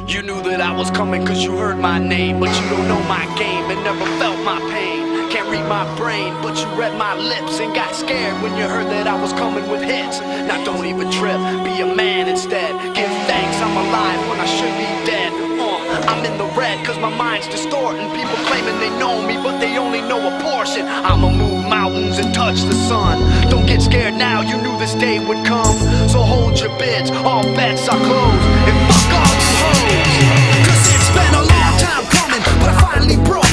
You knew that I was coming cause you heard my name, but you don't know my game and never felt my pain. Can't read my brain, but you read my lips and got scared when you heard that I was coming with hits. Now don't even trip, be a man instead. Give thanks I'm alive when I should be dead. I'm in the red cause my mind's distorting. People claiming they know me but they only know a portion. I'ma move mountains and touch the sun. Don't get scared now, you knew this day would come. So hold your bids, all bets are closed. And fuck all you hoes, cause it's been a long time coming, but I finally broke